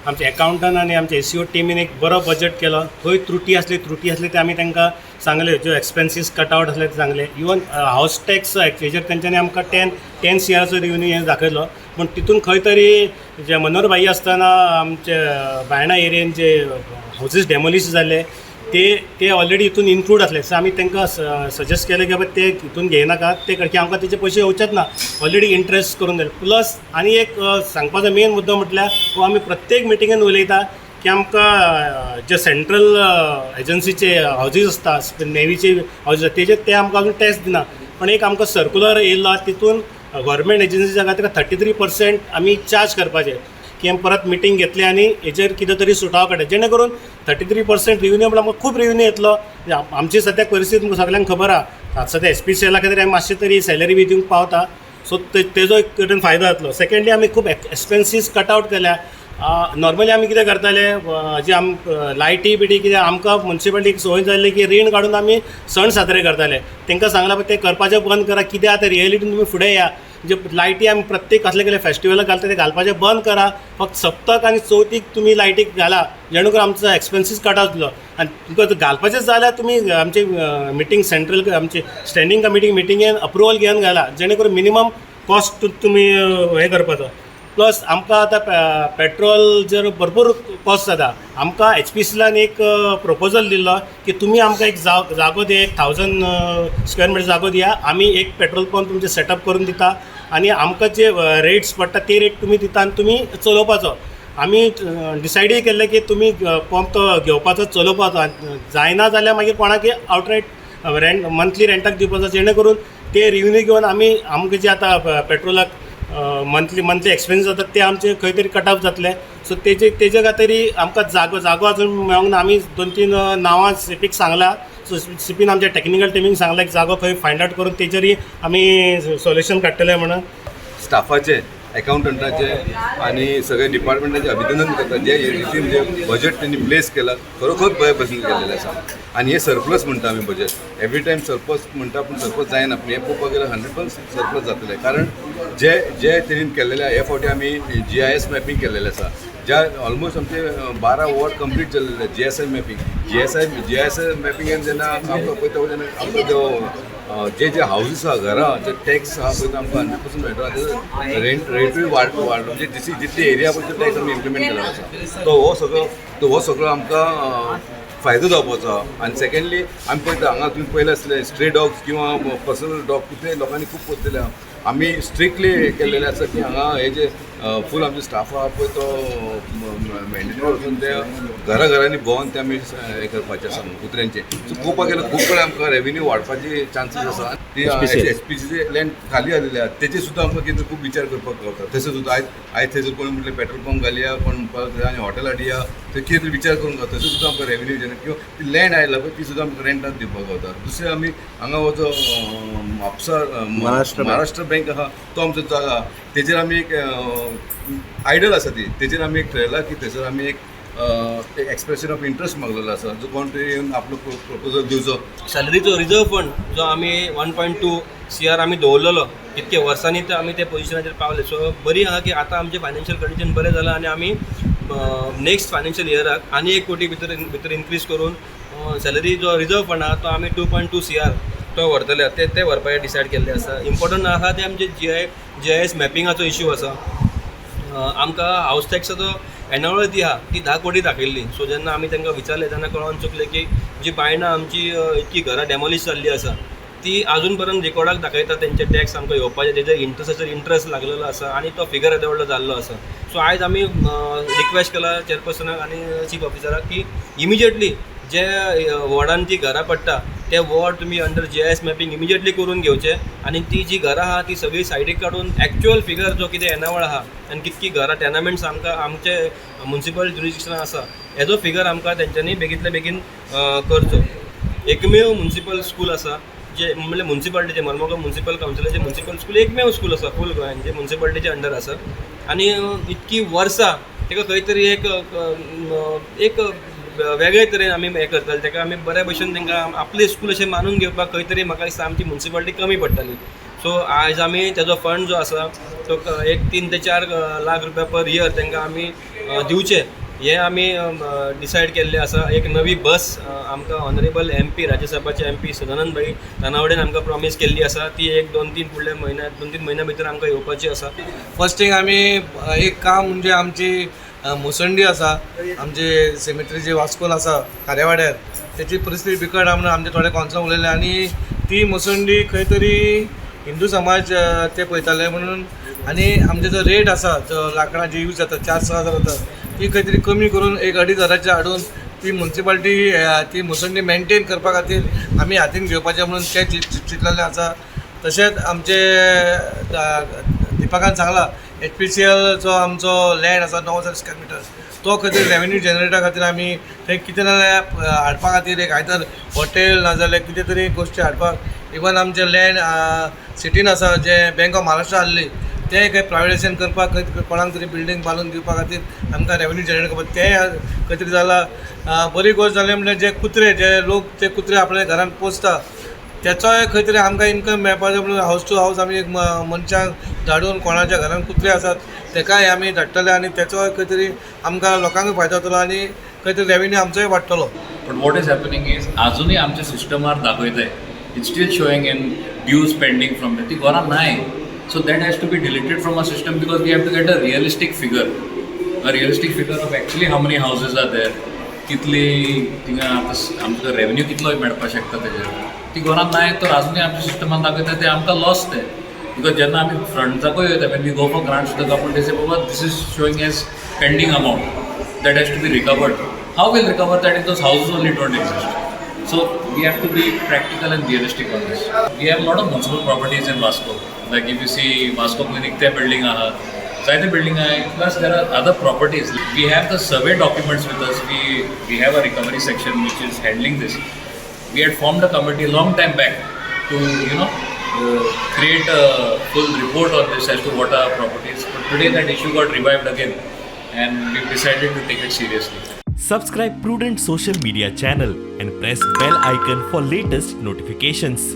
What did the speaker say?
आमचे अकाउंटंट आणि आमचे एसीओ टीमीन एक बरो बजेट केलो. खंय त्रुटी असली ते आमी तांकां सांगले, ज्यो एक्सपेन्सीस कटआउट असले ते सांगले. इवन हाऊस टॅक्स हेजेर तेंच्यांनी आमकां 10 CRचो रिव्हेन्यू हे दाखयलो. पूण तितून खंय तरी जे मनोहर भाई आसतना आमचे बायणा एरियेन जे हाऊसीस डेमोलिश जाल्ले ते ऑलरेडी हितून इन्क्लूड आसले. सो आमी तांकां सजेस्ट केलें की बाबा ते हितून घेयनाका, ते की आमकां तेचे पयशे येवचेच ना, ऑलरेडी इंट्रस्ट करून दिले. प्लस आनी एक सांगपाचो मेन मुद्दो म्हटल्यार हो आमी प्रत्येक मिटिंगेन उलयता की आमकां जे सेंट्रल एजन्सीचे हाऊजीस आसता, नेवीचे हाऊजीस आसता, तेजे ते आमकां अजून टॅक्स दिना. पण एक आमकां सर्क्युलर येयल्लो, तितून गव्हर्मेंट एजन्सीच्या खातीर 33% आमी चार्ज करपाचे की आमी परत मिटींग घेतली आनी हेजेर कितें तरी सुटाव काडटा, जेणे करून 33% रिव्हेन्यू म्हळ्यार आमकां खूब रिव्हेन्यू येतलो. आमची सद्याक परिस्थिती तुमकां सगळ्यांक खबर आहा. सद्या SPCL खातीर आमी मातशें तरी सॅलरी बी दिवंक पावता. सो तेजो एक कडेन फायदो जातलो. सेकेंडली आमी खूब एक्सपेन्सीस कटआउट केल्या. नॉर्मली आमी कितें करताले, जे लायटी बिटी कितें आमकां म्युन्सिपालिटीक संवय जाल्ली की रीण काडून आमी सण साजरे करताले. तांकां सांगलां ते करपाचें बंद करा, कित्याक आतां रियलिटीन तुमी फुडें या. जे लायटी आमी प्रत्येक कसले फेस्टिवलाक घालता ते घालपाचें बंद करा. फक्त सप्तक आनी चवथीक तुमी लायटीक घाला, जेणे करून आमचो एक्सपेन्सीस कट जातलो. आनी तुमकां घालपाचें जाल्यार तुमी आमचे मिटींग सेंट्रल आमचे स्टँडींग कमिटी मिटिंगेन अप्रुवल घेवन घाला, जेणे करून मिनिमम कॉस्ट तुमी हे करपाचो. प्लस आमकां आतां पेट्रोल जर भरपूर कॉस्ट जाता. आमकां HPCLान एक प्रपोजल दिल्लो की तुमी आमकां एक जागो दिया, 1000 स्क्वेअर मिटर जागो दिया, आमी एक पेट्रोल पंप तुमचे सेटअप करून दिता आनी आमकां जे रेट्स पडटा ते रेट तुमी दिता आनी तुमी चलोवपाचो. आमी डिसायडूय केल्लें की तुमी पंप तो घेवपाचो, चलोवपाचो. जायना जाल्यार मागीर कोणाकय आवटरायट मंथली रेंटाक दिवपाचो, जेणे करून ते रिव्हेन्यू घेवन आमी आमकां जे आतां पेट्रोलाक मंथली एक्सपेन्स जातात ते आमचे खंय तरी कट ऑफ जातले. सो तेजे खातीर आमकां जागो अजून मेळोंक ना. आमी 2-3 नांवां CPक सांगला. सो CPन आमच्या टॅक्निकल टिमीक सांगला की जागो खंय फायंड आउट करून तेजेरय आमी सोल्युशन काडटले म्हणून. स्टाफाचे, अकाउंटंटाचे आणि सगळे डिपार्टमेंटाचे अभिनंदन करतात. जे रितीन जे बजेट त्यांनी प्लेस केला खरोखर बरे पसंत केलेलं आसा. आणि हे सरप्लस म्हणटा आमी बजेट. एवरी टायम सरप्लस म्हणटा पूण सरप्लस जायना. पूण हे पळोवपाक गेल्यार 100% सरप्लस जातले. कारण जे तेणीन केल्लेले हे फावटी आमी GIS मॅपींग केल्लेलें आसा. ज्या ऑलमोस्ट आमचे 12 वॉर्ड कंप्लीट जाल्लेले GIS मॅपींग. GIS मॅपींगेन जेन्ना आमकां पळयता तेन्ना आमकां जो जे हाऊजीस आहा, घरां, जे टॅक्स आहा पळय आमकां 100% मेळटा. रेटूय वाड म्हणजे जितली एरिया पळय टॅक्स आमी इम्प्लिमेंट केला आसा. तो हो सगळो आमकां फायदो जावपाचो. आनी सेकेंडली आमी पळयता हांगा तुमी पयले आसले स्ट्रे डॉग्स किंवा पर्सनल डॉग कितें लोकांनी खूब पोसलेले आहा. आमी स्ट्रिक्टली केल्लेले आसा की हांगा हे जे फूल आमचो स्टाफ आहा पळय तो मॅन्डेटरी वचून ते घरांनी भोंवन ते आमी हे करपाचें आसा कुत्र्यांचे. सो पळोवपाक गेल्यार खूब कडेन आमकां रेवेन्यू वाडपाची चान्सीस आसा. ती SPCचे लँड खाली जाल्लेले आहा, तेचे सुद्दां आमकां कितें खूब विचार करपाक गावता. तशें सुद्दां आयज थंयसर कोणी म्हटलें पेट्रोल पंप घालया, कोण आनी हॉटेल हाडया, थंय कितें तरी विचार करूंक गावता. थंय सुद्दां आमकां रेवेन्यू किंवा ती लँड आयला पळय ती सुद्दां आमकां रेंटाक दिवपाक गावता. दुसरें आमी हांगा हो जो म्हापसा महाराष्ट्र बँक आहा तो आमचो जागा, तेजेर आमी एक आयडल आसा ती, तेजेर आमी एक ठरयला की थंयसर आमी एक एक्सप्रेशन ऑफ इंट्रस्ट मागलेलो आसा. जो कोण तरी येवन आपलो प्रपोजल दिवचो. सॅलरीचो रिजर्व फंड जो आमी 1.2 CR आमी दवरलेलो कितके वर्सांनी ते आमी ते पोजिशनाचेर पावले. सो बरी आहा की आतां आमचें फायनान्शियल कंडिशन बरें जालां आनी आमी नेक्स्ट फायनान्शियल इयराक आनी 1 कोटी भितर इन्क्रीज करून सॅलरी जो रिजर्व फंड आहा तो आमी 2.2 CR तो व्हरतले. ते व्हरपाचें डिसायड केल्लें आसा. इम्पॉर्टंट आहा ते आमचे GIS मॅपिंगाचो इश्यू आसा. आमकां हाऊस टॅक्साचो एनॉलिटी आहा ती 10 कोटी दाखयल्ली. सो जेन्ना आमी तांकां विचारलें तेन्ना कळोन चुकलें की जी बायणां आमची इतकी घरां डेमॉलिश जाल्ली आसा ती अजून पर्यंत रिकॉर्डाक दाखयता तेंचे टॅक्स आमकां येवपाचे, तेजे इंट्रस्टाचेर इंट्रस्ट लागलेलो आसा आनी तो फिगर येदो व्हडलो जाल्लो आसा. सो आयज आमी रिक्वेस्ट केला चेअरपर्सनाक आनी चीफ ऑफिसराक की इमिजिएटली जे वॉर्डान ती घरां पडटा ते वॉर्ड तुमी अंडर GIS मॅपिंग इमिजिएटली करून घेवचे आनी ती जी घरां आहा ती सगळी सायडीक काडून एक्चुअल फिगर जो कितें एनावळ आहा आनी कितकी घरां टेनामेंट्स आमकां आमचे म्युन्सिपल ज्युरिडिक्शनान आसा हेजो फिगर आमकां तेंच्यांनी बेगींतले बेगीन करचो. एकमेव म्युन्सिपल स्कूल आसा जे म्हणल्यार म्युन्सिपालिटीचे मर्मुगांव म्युन्सिपल कावन्सिलाचे म्युन्सिपल स्कूल एकमेव स्कूल आसा फूल गोंयान जे म्युन्सिपालिटीचे अंडर आसा. आनी इतकी वर्सां ताका खंय तरी एक वेगळे तरेन आमी हें करताले. ताका आमी बऱ्या भशेन तांकां आपलें स्कूल अशें मानून घेवपाक खंय तरी म्हाका दिसता आमची म्युन्सिपालिटी कमी पडटाली. सो आयज आमी तेजो फंड जो आसा तो एक 3 ते 4 लाख रुपया पर इयर तांकां आमी दिवचे हे आमी डिसायड केल्ले आसा. एक नवी बस आमकां ऑनरेबल MP राज्यसभाचे MP सदानंद भाई तानावडेन आमकां प्रॉमीस केल्ली आसा. ती एक 2-3 फुडल्या म्हयन्यात 2-3 म्हयन्या भितर आमकां येवपाची आसा. फर्स्ट थिंग आमी एक काम म्हणजे आमची मुसंडी आसा, आमचे सेमेट्री वास्कोल आसा कार्यावाड्यार, त्याची परिस्थिती बिकट आहा म्हणून आमचे थोडे कॉन्सर्न उलयले आनी ती मुसंडी खंय तरी हिंदू समाज ते पळयताले म्हणून आनी आमचे जो रेट आसा जो लाकडां जी यूज जाता 4-6 हजार जाता ती खंय तरी कमी करून 1-2.5 हाडून ती म्युन्सिपालिटी ती मुसंडी मेंटेन करपा खातीर आमी हातीन घेवपाचें म्हणून ते चिंतलेलें आसा. तशेंच आमचे दिपकान सांगला HPCL जो आमचो लँड आसा 9,000 स्क्वेअर मिटर तो खंय तरी रेवेन्यू जनरेटा खातीर आमी थंय कितें नाजाल्यार हाडपा खातीर एक आयदर हॉटेल नाजाल्यार कितें तरी गोश्टी हाडपाक इवन आमचें लँड सिटीन आसा जे बँक ऑफ महाराष्ट्र आसली ते खंय प्रायवेटायजेशन करपाक खंय कोणाक तरी बिल्डींग बांदून दिवपा खातीर आमकां रेवेन्यू जनरेट करपाक तें खंय तरी जालां. बरी गोश्ट जाली म्हणजे जे कुत्रे जे लोक ते कुत्रे आपल्या घरान पोसता त्याचोय खंय तरी आमकां इन्कम मेळपाचो म्हणून हावस टू हावस आमी एक मनशांक धाडून कोणाच्या घरान कुत्रे आसात तेकाय आमी धाडटले आनी त्याचोय खंय तरी आमकां लोकांकूय फायदो जातलो आनी खंय तरी रेवेन्यू आमचोय वाडटलो. But what is happening is अजूनही आमच्या सिस्टमार दाखयताय it's still showing in dues pending from ती गोरा नाय. So that has to be deleted from a system because we have to get a realistic figure of actually how many houses are there, कितली थिंगा आतां आमकां revenue कितलो मेळपाक शकता तेजेर ती गोरान नाय. तर अजूनही आमच्या सिस्टमान दाखयता ते आमकां लॉस ते बिकॉज जेन्ना आमी फ्रंटाकूय वयता when we go for grants to the government they say बाबा this is showing as pending amount that has to be recovered. How will recover that if those houses only don't exist. So we have to be practical and realistic on this. We have a lot of municipal properties in Vasco. Like if you see Vasco Clinic, their building Zaite building plus there are other properties. We have the survey documents with us. We have a recovery section which is handling this. We had formed a committee a long time back to create a full report on this as to what are properties. But today that issue got revived again and we've decided to take it seriously. Subscribe Prudent social media channel and press bell icon for latest notifications.